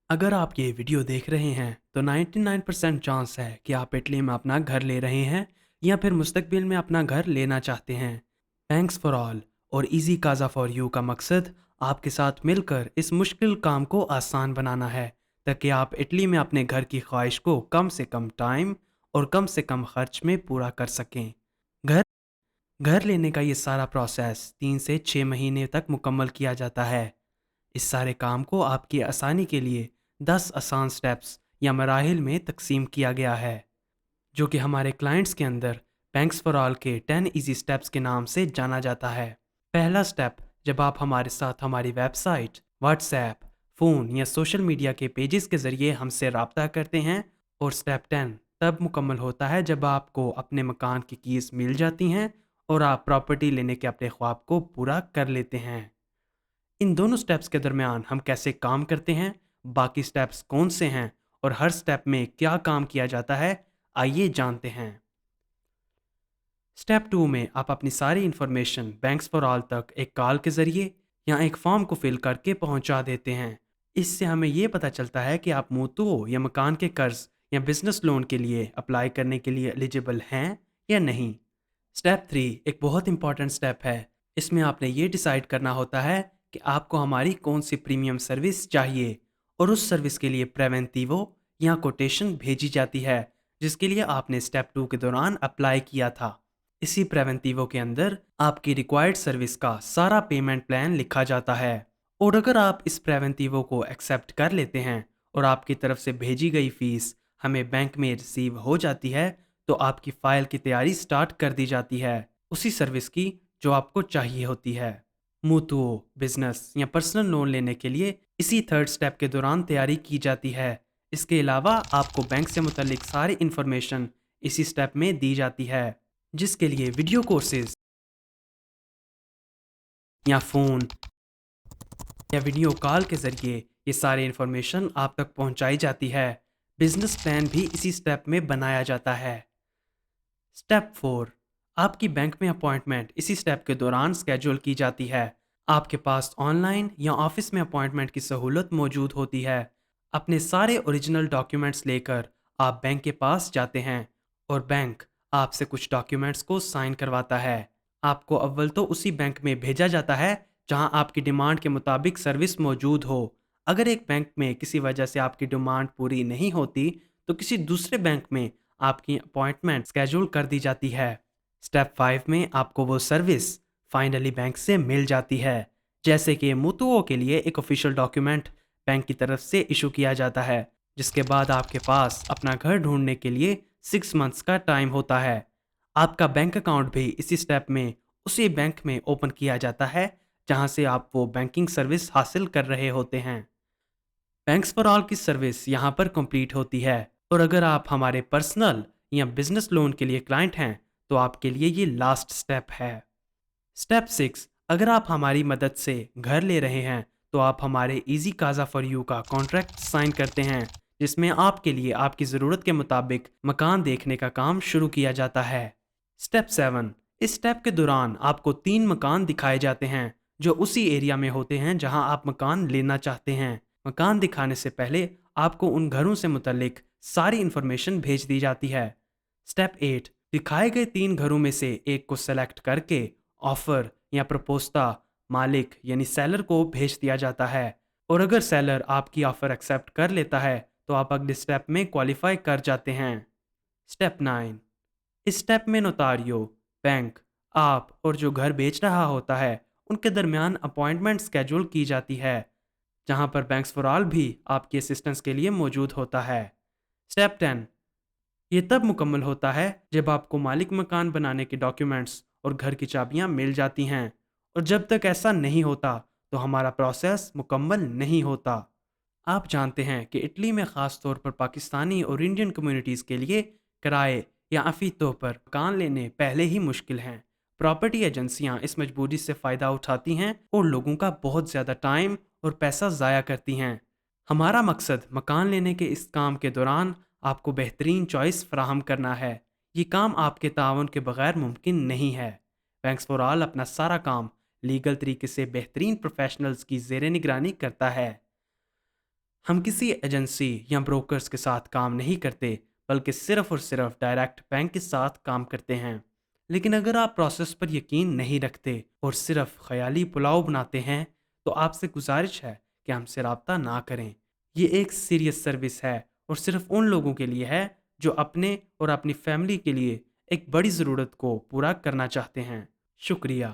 अगर आप ये वीडियो देख रहे हैं तो 99% चांस है कि आप इटली में अपना घर ले रहे हैं या फिर मुस्तकबिल में अपना घर लेना चाहते हैं। थैंक्स फॉर ऑल और इजी काज़ा फॉर यू का मकसद आपके साथ मिलकर इस मुश्किल काम को आसान बनाना है, ताकि आप इटली में अपने घर की ख्वाहिश को कम से कम टाइम और कम से कम खर्च में पूरा कर सकें। घर घर लेने का ये सारा प्रोसेस 3 से 6 महीने तक मुकम्मल किया जाता है। इस सारे काम को आपकी आसानी के लिए 10 आसान स्टेप्स या मराहिल में तकसीम किया गया है, जो कि हमारे क्लाइंट्स के अंदर बैंक्स फॉर ऑल के 10 इजी स्टेप्स के नाम से जाना जाता है। पहला स्टेप, जब आप हमारे साथ हमारी वेबसाइट, व्हाट्सएप, फ़ोन या सोशल मीडिया के पेजेस के ज़रिए हमसे रब्ता करते हैं। और स्टेप 10 तब मुकम्मल होता है जब आपको अपने मकान की कीज़ मिल जाती हैं और आप प्रॉपर्टी लेने के अपने ख्वाब को पूरा कर लेते हैं। इन दोनों स्टेप्स के दरमियान हम कैसे काम करते हैं, बाकी स्टेप्स कौन से हैं और हर स्टेप में क्या काम किया जाता है, आइए जानते हैं। स्टेप 2 में आप अपनी सारी इन्फॉर्मेशन बैंक्स फॉर ऑल तक एक कॉल के ज़रिए या एक फॉर्म को फिल करके पहुंचा देते हैं। इससे हमें ये पता चलता है कि आप मुतुओ या मकान के कर्ज या बिजनेस लोन के लिए अप्लाई करने के लिए एलिजिबल हैं या नहीं। स्टेप 3 एक बहुत इंपॉर्टेंट स्टेप है। इसमें आपने ये डिसाइड करना होता है कि आपको हमारी कौन सी प्रीमियम सर्विस चाहिए, और उस सर्विस के लिए प्रेवेंटिवो या कोटेशन भेजी जाती है, जिसके लिए आपने स्टेप 2 के दौरान अप्लाई किया था। इसी प्रेवेंटिवो के अंदर आपकी रिक्वायर्ड सर्विस का सारा पेमेंट प्लान लिखा जाता है। और अगर आप इस प्रेवेंटिवो को एक्सेप्ट कर लेते हैं और आपकी तरफ से भेजी गई फीस हमें बैंक में रिसीव हो जाती है, तो आपकी फ़ाइल की तैयारी स्टार्ट कर दी जाती है, उसी सर्विस की जो आपको चाहिए होती है। मुतुओ, बिजनेस या पर्सनल लोन लेने के लिए इसी थर्ड स्टेप के दौरान तैयारी की जाती है। इसके अलावा आपको बैंक से मुतल्लिक सारी इन्फॉर्मेशन इसी स्टेप में दी जाती है, जिसके लिए वीडियो कोर्सेज या फ़ोन या वीडियो कॉल के ज़रिए ये सारी इन्फॉर्मेशन आप तक पहुंचाई जाती है। बिजनेस प्लान भी इसी स्टेप में बनाया जाता है। स्टेप 4 आपकी बैंक में अपॉइंटमेंट इसी स्टेप के दौरान स्केड्यूल की जाती है। आपके पास ऑनलाइन या ऑफिस में अपॉइंटमेंट की सहूलत मौजूद होती है। अपने सारे ओरिजिनल डॉक्यूमेंट्स लेकर आप बैंक के पास जाते हैं और बैंक आपसे कुछ डॉक्यूमेंट्स को साइन करवाता है। आपको अव्वल तो उसी बैंक में भेजा जाता है जहां आपकी डिमांड के मुताबिक सर्विस मौजूद हो। अगर एक बैंक में किसी वजह से आपकी डिमांड पूरी नहीं होती, तो किसी दूसरे बैंक में आपकी अपॉइंटमेंट स्केड्यूल कर दी जाती है। स्टेप 5 में आपको वो सर्विस फाइनली बैंक से मिल जाती है, जैसे कि मुतुओं के लिए एक ऑफिशियल डॉक्यूमेंट बैंक की तरफ से इशू किया जाता है, जिसके बाद आपके पास अपना घर ढूंढने के लिए 6 मंथ्स का टाइम होता है। आपका बैंक अकाउंट भी इसी स्टेप में उसी बैंक में ओपन किया जाता है जहां से आप वो बैंकिंग सर्विस हासिल कर रहे होते हैं। बैंक्स फॉर ऑल की सर्विस यहाँ पर कंप्लीट होती है। और अगर आप हमारे पर्सनल या बिजनेस लोन के लिए क्लाइंट हैं, तो आपके लिए ये लास्ट स्टेप है। स्टेप 6 अगर आप हमारी मदद से घर ले रहे हैं, तो आप हमारे इजी काज़ा फॉर यू का कॉन्ट्रैक्ट साइन करते हैं, जिसमें आपके लिए आपकी ज़रूरत के मुताबिक मकान देखने का काम शुरू किया जाता है। स्टेप 7 इस स्टेप के दौरान आपको 3 मकान दिखाए जाते हैं, जो उसी एरिया में होते हैं जहां आप मकान लेना चाहते हैं। मकान दिखाने से पहले आपको उन घरों से मुतल्लिक सारी इन्फॉर्मेशन भेज दी जाती है। स्टेप 8 दिखाए गए 3 घरों में से एक को सेलेक्ट करके ऑफर या प्रपोस्ता मालिक यानी सेलर को भेज दिया जाता है। और अगर सेलर आपकी ऑफर एक्सेप्ट कर लेता है, तो आप अगले स्टेप में क्वालिफाई कर जाते हैं। स्टेप 9 इस स्टेप में नोटारियो, बैंक, आप और जो घर बेच रहा होता है उनके दरमियान अपॉइंटमेंट स्केड्यूल की जाती है, जहां पर बैंक्स फॉर ऑल भी आपकी असिस्टेंस के लिए मौजूद होता है। स्टेप 10 ये तब मुकम्मल होता है जब आपको मालिक मकान बनाने के डॉक्यूमेंट्स और घर की चाबियां मिल जाती हैं। और जब तक ऐसा नहीं होता, तो हमारा प्रोसेस मुकम्मल नहीं होता। आप जानते हैं कि इटली में ख़ास तौर पर पाकिस्तानी और इंडियन कम्युनिटीज़ के लिए किराए या अफ़ी तौर पर मकान लेने पहले ही मुश्किल हैं। प्रॉपर्टी एजेंसियां इस मजबूरी से फ़ायदा उठाती हैं और लोगों का बहुत ज़्यादा टाइम और पैसा ज़ाया करती हैं। हमारा मकसद मकान लेने के इस काम के दौरान आपको बेहतरीन चॉइस फराहम करना है। ये काम आपके ताउन के बगैर मुमकिन नहीं है। बैंक्स फॉर ऑल अपना सारा काम लीगल तरीके से बेहतरीन प्रोफेशनल्स की ज़ेर निगरानी करता है। ہم کسی ایجنسی یا بروکرز کے ساتھ کام نہیں کرتے، بلکہ صرف اور صرف ڈائریکٹ بینک کے ساتھ کام کرتے ہیں۔ لیکن اگر آپ پروسیس پر یقین نہیں رکھتے اور صرف خیالی پلاؤ بناتے ہیں، تو آپ سے گزارش ہے کہ ہم سے رابطہ نہ کریں۔ یہ ایک سیریس سروس ہے اور صرف ان لوگوں کے لیے ہے جو اپنے اور اپنی فیملی کے لیے ایک بڑی ضرورت کو پورا کرنا چاہتے ہیں۔ شکریہ۔